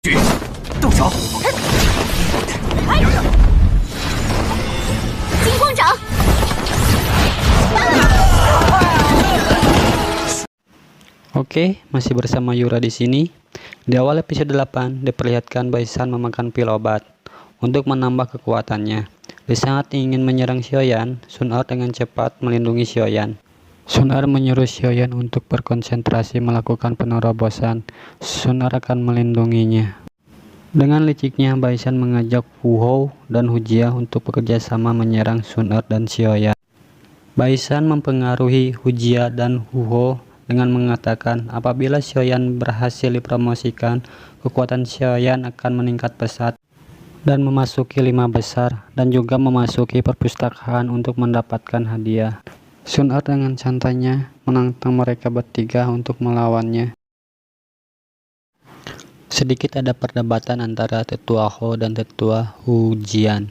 动手！金光掌！ Oke, masih bersama Yura di sini. Di awal episode 8 diperlihatkan Baisan memakan pil obat untuk menambah kekuatannya. Di saat ingin menyerang Xiaoyan, Sun Er dengan cepat melindungi Xiaoyan. Sun Er menyuruh Xiaoyan untuk berkonsentrasi melakukan penerobosan. Sun Er akan melindunginya. Dengan liciknya, Baisan mengajak Wu Hou dan Hu Jia untuk bekerja sama menyerang Sun Er dan Xiaoyan. Baisan mempengaruhi Hu Jia dan Wu Hou dengan mengatakan apabila Xiaoyan berhasil dipromosikan, kekuatan Xiaoyan akan meningkat pesat dan memasuki 5 besar dan juga memasuki perpustakaan untuk mendapatkan hadiah. Sun Er dengan santainya menantang mereka bertiga untuk melawannya. Sedikit ada perdebatan antara Tetua Hou dan Tetua Hu Jian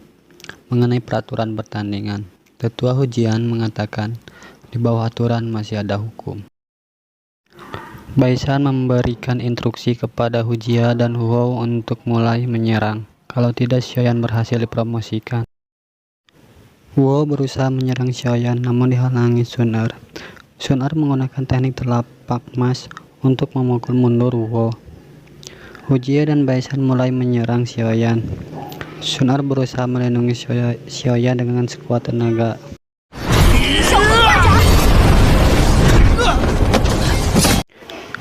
mengenai peraturan pertandingan. Tetua Hu Jian mengatakan di bawah aturan masih ada hukum. Baisan memberikan instruksi kepada Hu Jia dan Hu Hou untuk mulai menyerang. Kalau tidak, Xiaoyan berhasil dipromosikan. Wu Hou berusaha menyerang Xiaoyan namun dihalangi Sun Er. Sun Er menggunakan teknik telapak emas untuk memukul mundur Wu Hou. Hu Jia dan Baisan mulai menyerang Xiaoyan. Sun Er berusaha melindungi Xiaoyan dengan sekuat tenaga.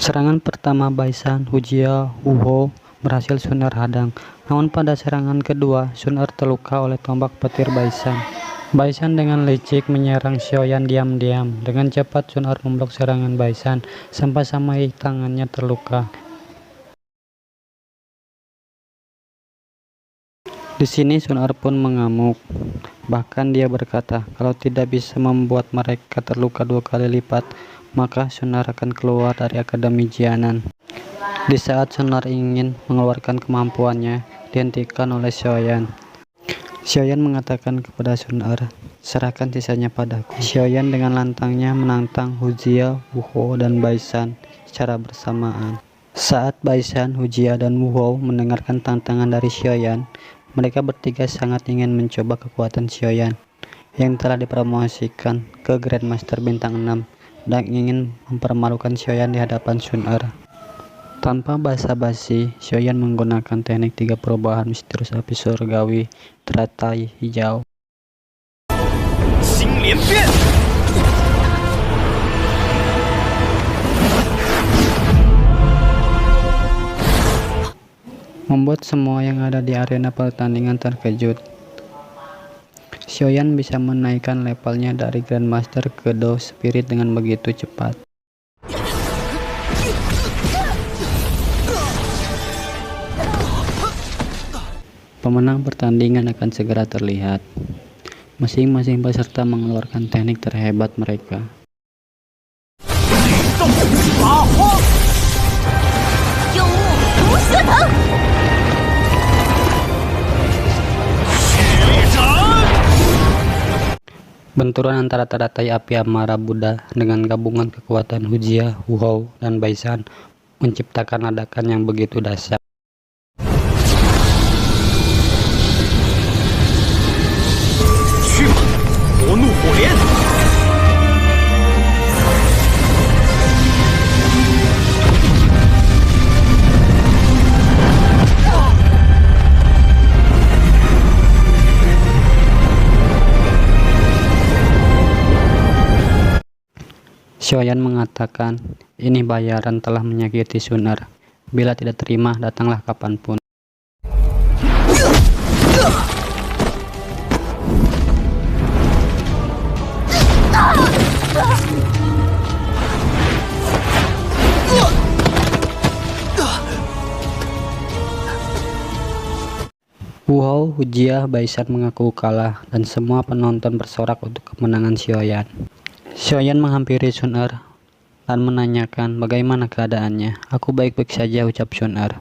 Serangan pertama Baisan, Hu Jia, Wu Hou berhasil Sun Er hadang. Namun pada serangan kedua, Sun Er terluka oleh tombak petir Baisan. Baisan dengan licik menyerang Xiaoyan diam-diam. Dengan cepat Sun Er memblok serangan Baisan sampai tangannya terluka. Di sini Sun Er pun mengamuk. Bahkan dia berkata, kalau tidak bisa membuat mereka terluka 2 kali lipat, maka Sun Er akan keluar dari Akademi Jianan. Di saat Sun Er ingin mengeluarkan kemampuannya, dihentikan oleh Xiaoyan. Xiaoyan mengatakan kepada Sun Er, serahkan sisanya padaku. Xiaoyan dengan lantangnya menantang Hu Jia, Wu Hou, dan Baisan secara bersamaan. Saat Baisan, Hu Jia, dan Wu Hou mendengarkan tantangan dari Xiaoyan, mereka bertiga sangat ingin mencoba kekuatan Xiaoyan yang telah dipromosikan ke Grandmaster bintang 6 dan ingin mempermalukan Xiaoyan di hadapan Sun Er. Tanpa basa-basi, Xiaoyan menggunakan teknik 3 perubahan misterius api surgawi teratai hijau. Membuat semua yang ada di arena pertandingan terkejut. Xiaoyan bisa menaikkan levelnya dari Grandmaster ke Do Spirit dengan begitu cepat. Pemenang pertandingan akan segera terlihat. Masing-masing peserta mengeluarkan teknik terhebat mereka. Benturan antara teratai api amarah Buddha dengan gabungan kekuatan Hu Jia, Wu Hou, dan Baisan menciptakan ledakan yang begitu dahsyat. Xiaoyan mengatakan, ini bayaran telah menyakiti Sun Er. Bila tidak terima, datanglah kapanpun. Wu Hou, Hu Jia, Baisan mengaku kalah dan semua penonton bersorak untuk kemenangan Xiaoyan. Xiaoyan menghampiri Sun Er dan menanyakan bagaimana keadaannya. Aku baik-baik saja, ucap Sun Er.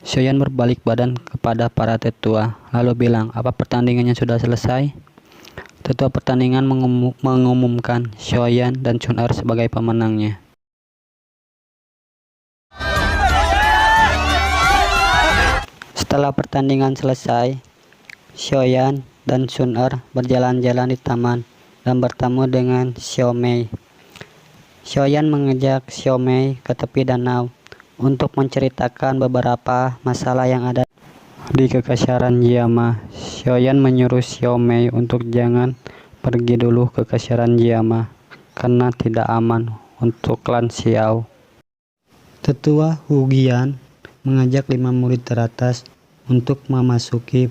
Xiaoyan berbalik badan kepada para tetua lalu bilang, apa pertandingannya sudah selesai? Tetua pertandingan mengumumkan Xiaoyan dan Sun Er sebagai pemenangnya. Setelah pertandingan selesai, Xiaoyan dan Sun Er berjalan-jalan di taman dan bertemu dengan Xiao Mei. Xiaoyan mengajak Xiao Mei ke tepi danau untuk menceritakan beberapa masalah yang ada di kekaisaran Jiama. Xiaoyan menyuruh Xiao Mei untuk jangan pergi dulu ke kekaisaran Jiama karena tidak aman untuk klan Xiao. Tetua Hu Gian mengajak 5 murid teratas untuk memasuki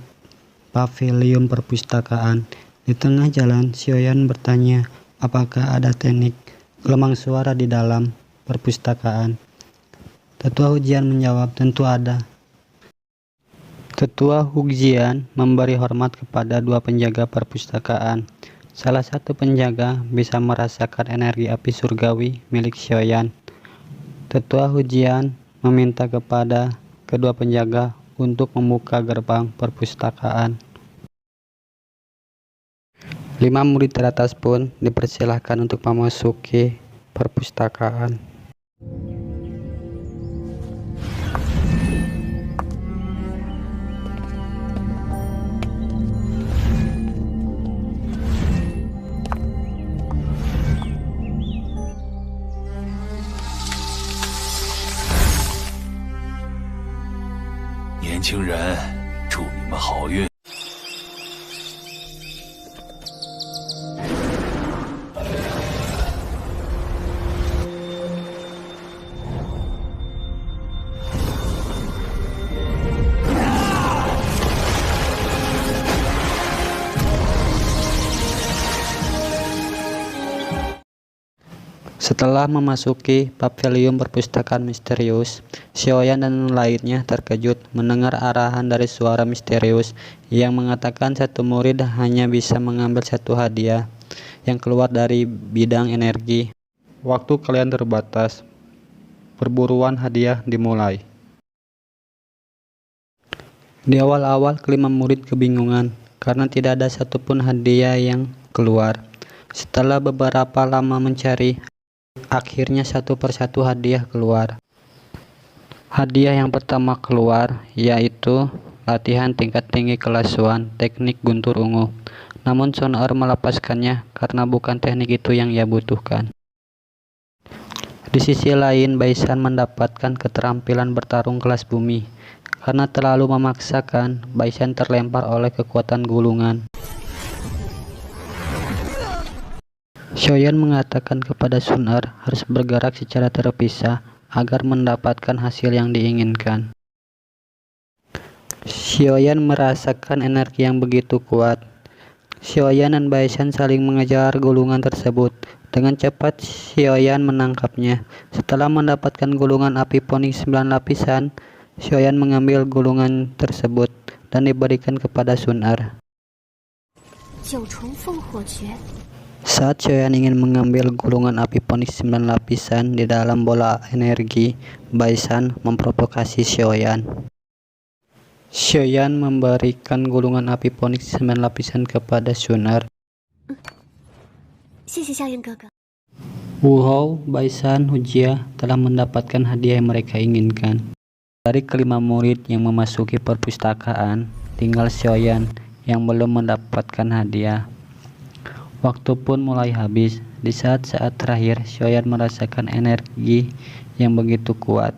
pavilion perpustakaan. Di tengah jalan, Xiaoyan bertanya apakah ada teknik gelombang suara di dalam perpustakaan. Tetua Hu Gian menjawab, tentu ada. Tetua Hu Gian memberi hormat kepada 2 penjaga perpustakaan. Salah satu penjaga bisa merasakan energi api surgawi milik Xiaoyan. Tetua Hu Gian meminta kepada kedua penjaga untuk membuka gerbang perpustakaan. 5 murid teratas pun dipersilahkan untuk memasuki perpustakaan. Setelah memasuki pavilion perpustakaan misterius, Xiaoyan dan lainnya terkejut mendengar arahan dari suara misterius yang mengatakan satu murid hanya bisa mengambil satu hadiah yang keluar dari bidang energi. Waktu kalian terbatas. Perburuan hadiah dimulai. Di awal-awal, kelima murid kebingungan karena tidak ada satupun hadiah yang keluar. Setelah beberapa lama mencari, akhirnya satu persatu hadiah keluar. Hadiah yang pertama keluar yaitu latihan tingkat tinggi kelas 1 teknik guntur ungu. Namun Sun Er melepaskannya karena bukan teknik itu yang ia butuhkan. Di sisi lain, Baisan mendapatkan keterampilan bertarung kelas bumi. Karena terlalu memaksakan, Baisan terlempar oleh kekuatan gulungan. Xiaoyan mengatakan kepada Sun Er harus bergerak secara terpisah agar mendapatkan hasil yang diinginkan. Xiaoyan merasakan energi yang begitu kuat. Xiaoyan dan Baisan saling mengejar gulungan tersebut. Dengan cepat Xiaoyan menangkapnya. Setelah mendapatkan gulungan api Phoenix 9 lapisan, Xiaoyan mengambil gulungan tersebut dan diberikan kepada Sun Er. Saat Xiaoyan ingin mengambil gulungan api Phoenix 9 lapisan di dalam bola energi, Baisan memprovokasi Xiaoyan. Xiaoyan memberikan gulungan api Phoenix 9 lapisan kepada Sun Er. Wu Hou, Baisan, Hujia telah mendapatkan hadiah yang mereka inginkan. Dari kelima murid yang memasuki perpustakaan, tinggal Xiaoyan yang belum mendapatkan hadiah. Waktu pun mulai habis. Di saat-saat terakhir, Xiaoyan merasakan energi yang begitu kuat.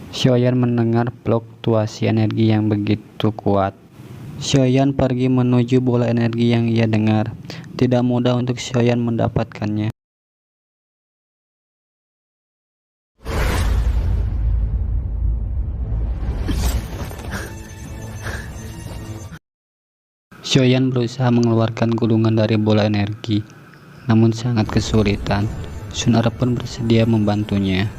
Xiaoyan mendengar fluktuasi energi yang begitu kuat. Xiaoyan pergi menuju bola energi yang ia dengar. Tidak mudah untuk Xiaoyan mendapatkannya. Xiaoyan berusaha mengeluarkan gulungan dari bola energi, namun sangat kesulitan. Sun Er pun bersedia membantunya.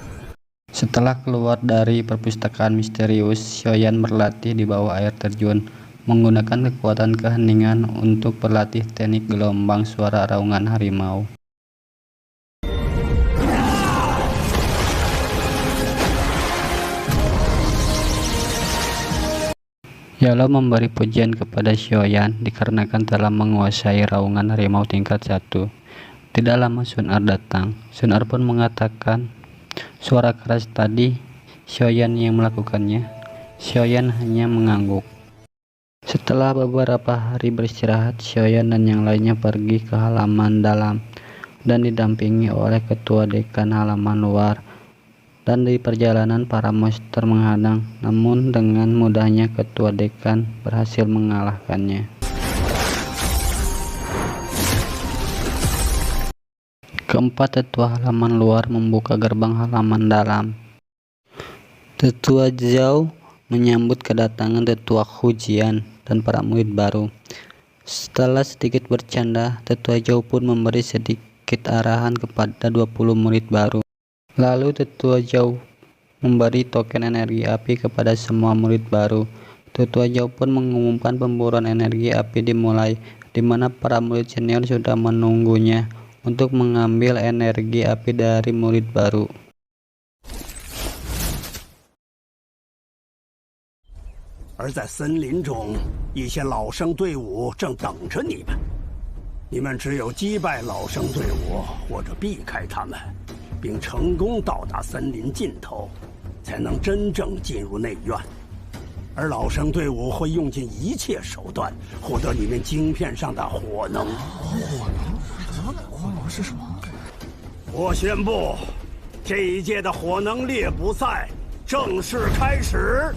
Setelah keluar dari perpustakaan misterius, Xiaoyan berlatih di bawah air terjun, menggunakan kekuatan keheningan untuk berlatih teknik gelombang suara raungan harimau. Yalo memberi pujian kepada Xiaoyan dikarenakan telah menguasai raungan harimau tingkat 1. Tidak lama Sun Er datang. Sun Er pun mengatakan, suara keras tadi Xiaoyan yang melakukannya. Xiaoyan hanya mengangguk. Setelah beberapa hari beristirahat, Xiaoyan dan yang lainnya pergi ke halaman dalam dan didampingi oleh ketua dekan halaman luar. Dan di perjalanan para monster menghadang, namun dengan mudahnya ketua dekan berhasil mengalahkannya. Keempat tetua halaman luar membuka gerbang halaman dalam. Tetua Zhao menyambut kedatangan tetua Hujian dan para murid baru. Setelah sedikit bercanda, tetua Zhao pun memberi sedikit arahan kepada 20 murid baru. Lalu tetua Zhao memberi token energi api kepada semua murid baru. Tetua Zhao pun mengumumkan pemburuan energi api dimulai, di mana para murid senior sudah menunggunya untuk mengambil energi api dari murid baru.而在森林中，一些老生队伍正等着你们。你们只有击败老生队伍，或者避开他们，并成功到达森林尽头，才能真正进入内院。而老生队伍会用尽一切手段，获得你们晶片上的火能。火能是什么？我宣布，这一届的火能猎捕赛正式开始。